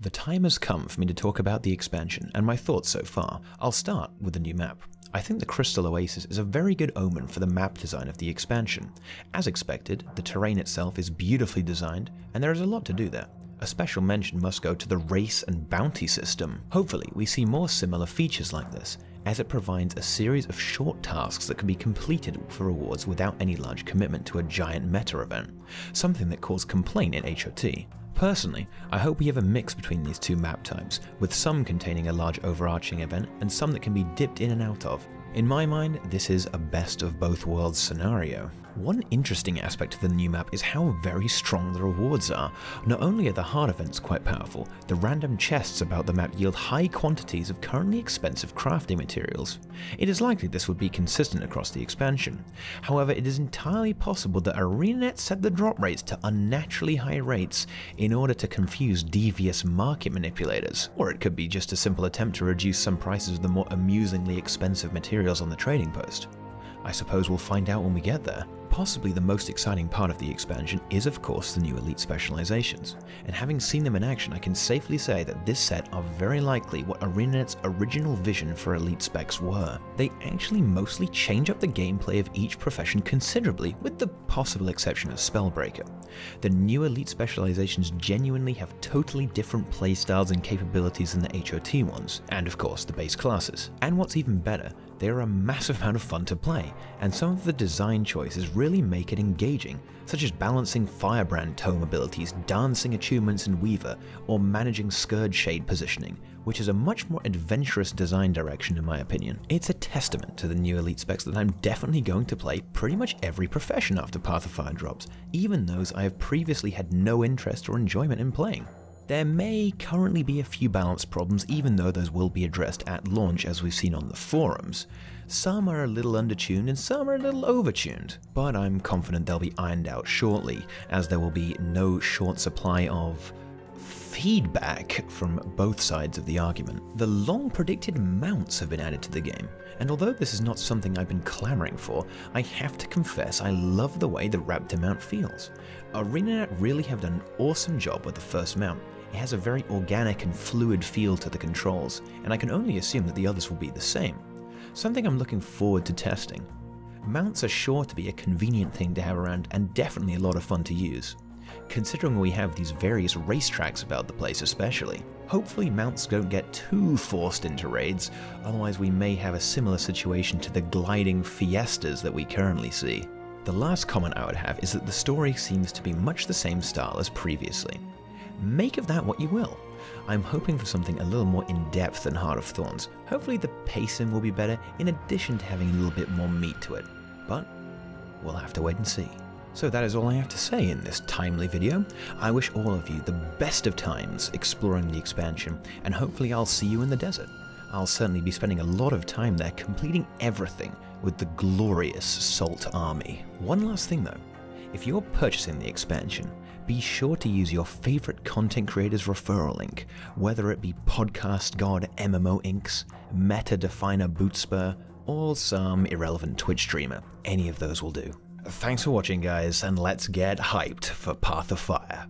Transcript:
The time has come for me to talk about the expansion and my thoughts so far. I'll start with the new map. I think the Crystal Oasis is a very good omen for the map design of the expansion. As expected, the terrain itself is beautifully designed and there is a lot to do there. A special mention must go to the race and bounty system. Hopefully we see more similar features like this, as it provides a series of short tasks that can be completed for rewards without any large commitment to a giant meta event, something that caused complaint in HOT. Personally, I hope we have a mix between these two map types, with some containing a large overarching event and some that can be dipped in and out of. In my mind, this is a best of both worlds scenario. One interesting aspect of the new map is how very strong the rewards are. Not only are the hard events quite powerful, the random chests about the map yield high quantities of currently expensive crafting materials. It is likely this would be consistent across the expansion. However, it is entirely possible that ArenaNet set the drop rates to unnaturally high rates in order to confuse devious market manipulators. Or it could be just a simple attempt to reduce some prices of the more amusingly expensive materials on the trading post. I suppose we'll find out when we get there. Possibly the most exciting part of the expansion is of course the new elite specializations, and having seen them in action I can safely say that this set are very likely what ArenaNet's original vision for elite specs were. They actually mostly change up the gameplay of each profession considerably, with the possible exception of Spellbreaker. The new elite specializations genuinely have totally different playstyles and capabilities than the HOT ones, and of course the base classes. And what's even better, they are a massive amount of fun to play, and some of the design choices really make it engaging, such as balancing Firebrand tome abilities, dancing achievements in Weaver, or managing Scourge Shade positioning, which is a much more adventurous design direction in my opinion. It's a testament to the new elite specs that I'm definitely going to play pretty much every profession after Path of Fire drops, even those I have previously had no interest or enjoyment in playing. There may currently be a few balance problems, even though those will be addressed at launch as we've seen on the forums. Some are a little undertuned and some are a little overtuned, but I'm confident they'll be ironed out shortly, as there will be no short supply of feedback from both sides of the argument. The long predicted mounts have been added to the game, and although this is not something I've been clamoring for, I have to confess I love the way the Raptor mount feels. ArenaNet really have done an awesome job with the first mount. It has a very organic and fluid feel to the controls, and I can only assume that the others will be the same. Something I'm looking forward to testing. Mounts are sure to be a convenient thing to have around and definitely a lot of fun to use, considering we have these various racetracks about the place especially. Hopefully mounts don't get too forced into raids, otherwise we may have a similar situation to the gliding fiestas that we currently see. The last comment I would have is that the story seems to be much the same style as previously. Make of that what you will. I'm hoping for something a little more in-depth than Heart of Thorns. Hopefully the pacing will be better in addition to having a little bit more meat to it, but we'll have to wait and see. So that is all I have to say in this timely video. I wish all of you the best of times exploring the expansion, and hopefully I'll see you in the desert. I'll certainly be spending a lot of time there completing everything with the glorious Salt Army. One last thing though, if you're purchasing the expansion, be sure to use your favorite content creator's referral link, whether it be Podcast God MMO Inks, Meta Definer Bootspur, or some irrelevant Twitch streamer. Any of those will do. Thanks for watching guys, and let's get hyped for Path of Fire.